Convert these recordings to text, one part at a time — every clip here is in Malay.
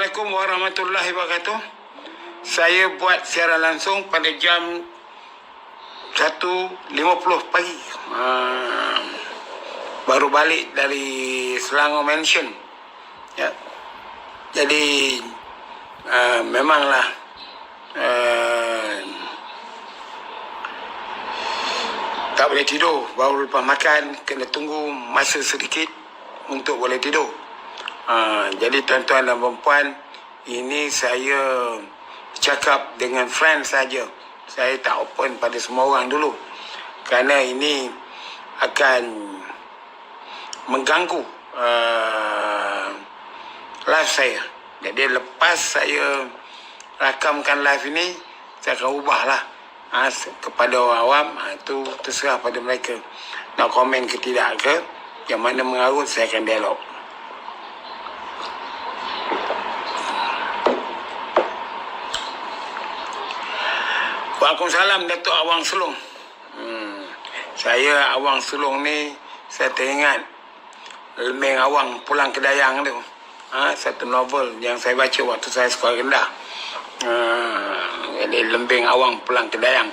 Assalamualaikum warahmatullahi wabarakatuh. Saya buat siaran langsung pada jam 1.50 pagi. Baru balik dari Selangor Mansion. Ya. Jadi memanglah tak boleh tidur. Baru lepas makan kena tunggu masa sedikit untuk boleh tidur. Jadi tuan-tuan dan puan-puan, ini saya cakap dengan friend saja. Saya tak open pada semua orang dulu, kerana ini akan mengganggu live saya. Jadi lepas saya rakamkan live ini, saya akan ubahlah kepada orang awam. Itu terserah pada mereka nak komen ke tidak ke. Yang mana mengarut, saya akan dialog. Waalaikumsalam, Datuk Awang Sulong. Saya Awang Sulong ni, saya teringat Lembing Awang Pulang ke Dayang tu. Satu novel yang saya baca waktu saya sekolah rendah. Jadi Lembing Awang Pulang ke Dayang.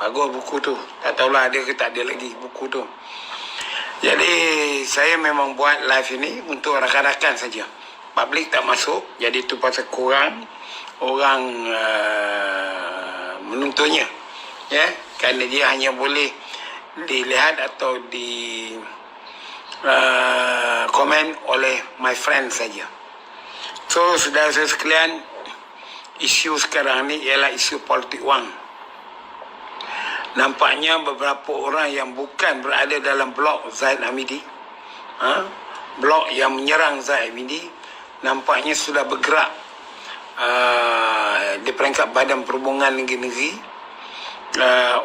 Bagus buku tu. Tak tahulah ada ke tak ada lagi buku tu. Jadi saya memang buat live ini untuk rakan-rakan saja. Publik tak masuk. Jadi tu pasal kurang orang menontonnya, ya, kerana dia hanya boleh dilihat atau di komen oleh my friend saja. So saudara saya sekalian, isu sekarang ni ialah isu politik wang. Nampaknya beberapa orang yang bukan berada dalam blok Zahid Hamidi, blok yang menyerang Zahid Hamidi, nampaknya sudah bergerak di peringkat Badan Perhubungan Negeri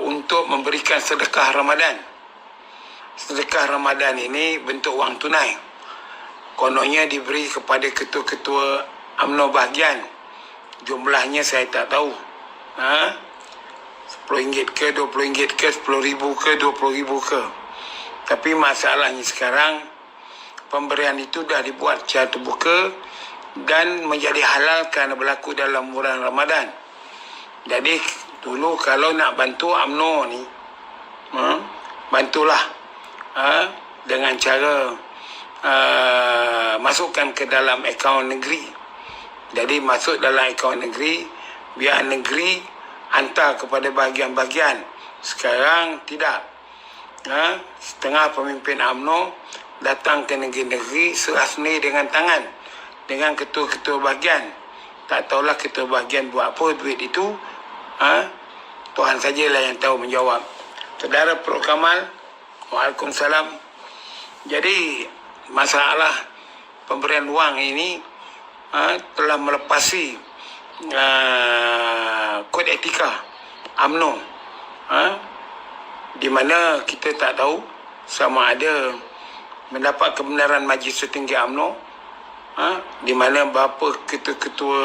untuk memberikan sedekah Ramadan. Sedekah Ramadan ini bentuk wang tunai. Kononnya diberi kepada ketua-ketua UMNO bahagian. Jumlahnya saya tak tahu. RM10 ke, RM20 ke, RM10,000 ke, RM20,000 ke. Tapi masalahnya sekarang, pemberian itu dah dibuat secara terbuka dan menjadi halal kerana berlaku dalam bulan Ramadan. Jadi dulu kalau nak bantu UMNO ni, bantulah dengan cara masukkan ke dalam akaun negeri. Jadi masuk dalam akaun negeri, biar negeri hantar kepada bahagian-bahagian. Sekarang tidak. Setengah pemimpin UMNO datang ke negeri-negeri serah sendiri dengan tangan dengan ketua-ketua bahagian. Tak tahulah ketua bahagian buat apa duit itu. Tuhan sajalah yang tahu menjawab. Saudara Pro Kamal, Waalaikumsalam. Jadi masalah pemberian wang ini telah melepasi kod etika UMNO, di mana kita tak tahu sama ada mendapat kebenaran Majlis Tertinggi UMNO, di mana beberapa ketua-ketua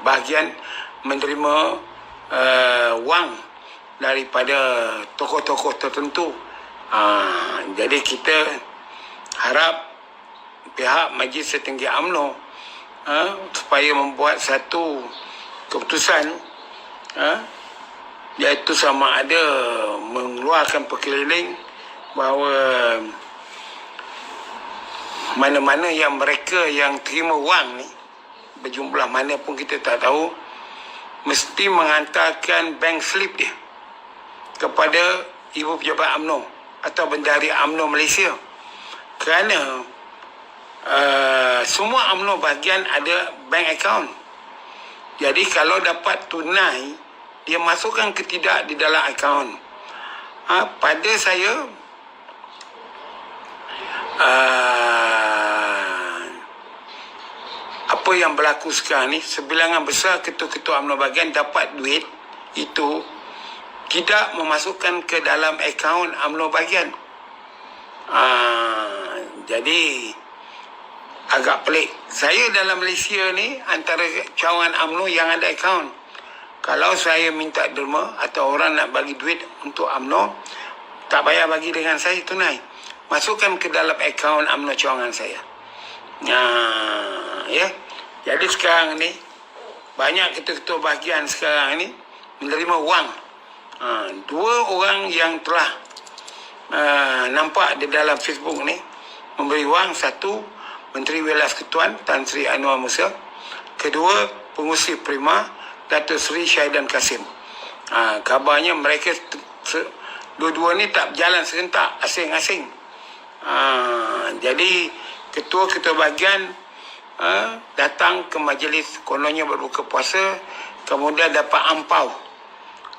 bahagian menerima wang daripada tokoh-tokoh tertentu. Jadi kita harap pihak Majlis Tertinggi UMNO supaya membuat satu keputusan, iaitu sama ada mengeluarkan perkeliling bahawa mana-mana yang mereka yang terima wang ni, berjumlah mana pun kita tak tahu, mesti menghantarkan bank slip dia kepada Ibu Pejabat UMNO atau Bendahari UMNO Malaysia. Kerana semua UMNO bahagian ada bank account. Jadi kalau dapat tunai, dia masukkan ke tidak di dalam akaun. Pada saya, apa yang berlaku sekarang ni, sebilangan besar ketua-ketua UMNO bahagian dapat duit itu tidak memasukkan ke dalam akaun UMNO bahagian. Jadi agak pelik. Saya dalam Malaysia ni antara cawangan UMNO yang ada akaun. Kalau saya minta derma atau orang nak bagi duit untuk UMNO, tak payah bagi dengan saya tunai, masukkan ke dalam akaun UMNO cawangan saya. Ya. Jadi sekarang ni banyak ketua-ketua bahagian sekarang ni menerima wang. Dua orang yang telah nampak di dalam Facebook ni memberi wang. Satu, Menteri Wilayah Ketuan Tan Sri Anwar Musa. Kedua, Pengurusi Prima Datuk Seri Syahidan Kasim. Kabarnya mereka dua-dua ni tak berjalan serentak, asing-asing. Jadi ketua-ketua bahagian datang ke majlis, kononnya berbuka puasa, kemudian dapat ampau.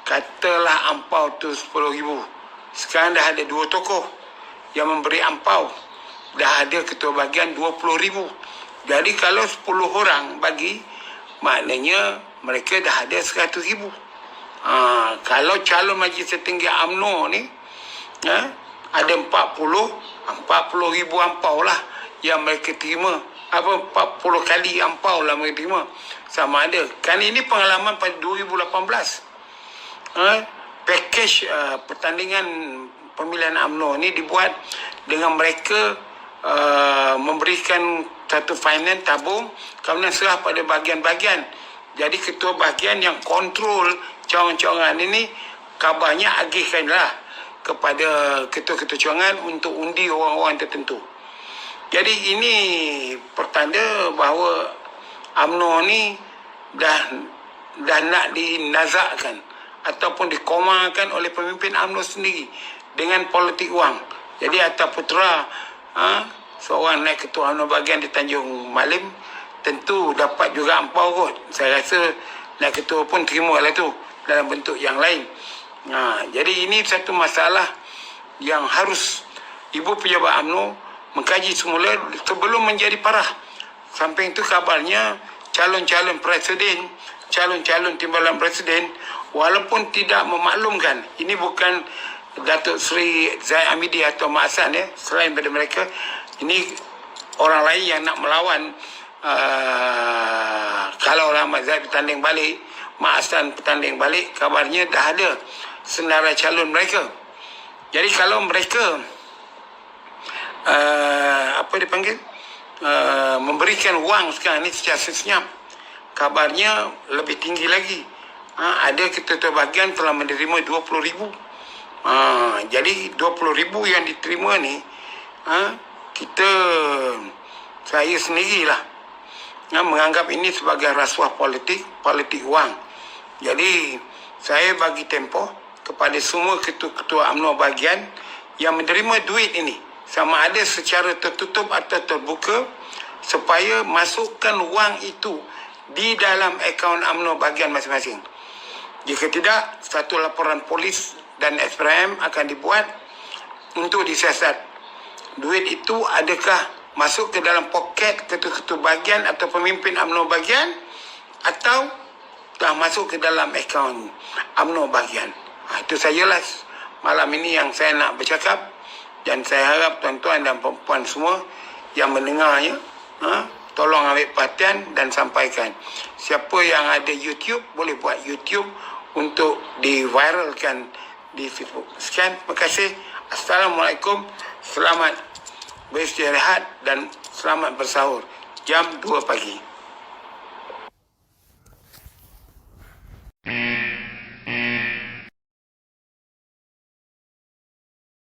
Katalah ampau tu 10,000. Sekarang dah ada 2 tokoh yang memberi ampau. Dah ada ketua bahagian 20,000. Jadi kalau 10 orang bagi, maknanya mereka dah ada 100,000. Kalau calon Majlis Tertinggi UMNO ni ada 40,000 ampau lah yang mereka terima. 40 kali ampau lah mereka terima. Sama ada. Kan ini pengalaman pada 2018. Pakej pertandingan pemilihan UMNO ni dibuat dengan mereka memberikan satu finance tabung, kemudian serah pada bahagian-bahagian. Jadi ketua bahagian yang kontrol cawangan-cawangan ini kabarnya agihkanlah kepada ketua-ketua cawangan untuk undi orang-orang tertentu. Jadi ini pertanda bahawa UMNO ni dah nak dinazakkan ataupun dikomakan oleh pemimpin UMNO sendiri dengan politik wang. Jadi Atta Putra seorang naik ketua UMNO bahagian di Tanjung Malim tentu dapat juga ampau kot. Saya rasa naik ketua pun terima lah tu dalam bentuk yang lain. Jadi ini satu masalah yang harus Ibu Pejabat UMNO mengkaji semula sebelum menjadi parah. Samping itu kabarnya calon-calon presiden, calon-calon timbalan presiden, walaupun tidak memaklumkan, ini bukan Datuk Seri Zaid Amidi atau Mak Hassan selain daripada mereka, ini orang lain yang nak melawan. Kalau Rahmat Zaid bertanding balik, Mak Hassan bertanding balik, kabarnya dah ada senarai calon mereka. Jadi kalau mereka memberikan wang sekarang ni secara senyap, kabarnya lebih tinggi lagi. Ada ketua bahagian telah menerima 20,000. Jadi 20,000 yang diterima ni, saya sendirilah menganggap ini sebagai rasuah politik wang. Jadi saya bagi tempoh kepada semua ketua-ketua UMNO bahagian yang menerima duit ini, sama ada secara tertutup atau terbuka, supaya masukkan wang itu di dalam akaun UMNO bahagian masing-masing. Jika tidak, satu laporan polis dan SPRM akan dibuat untuk disiasat. Duit itu adakah masuk ke dalam poket ketua-ketua bahagian atau pemimpin UMNO bahagian, atau dah masuk ke dalam akaun UMNO bahagian. Itu sajalah malam ini yang saya nak bercakap. Dan saya harap tuan-tuan dan puan-puan semua yang mendengarnya, tolong ambil perhatian dan sampaikan. Siapa yang ada YouTube, boleh buat YouTube untuk diviralkan di Facebook. Sekian, terima kasih. Assalamualaikum. Selamat beristirahat dan selamat bersahur. Jam 2 pagi.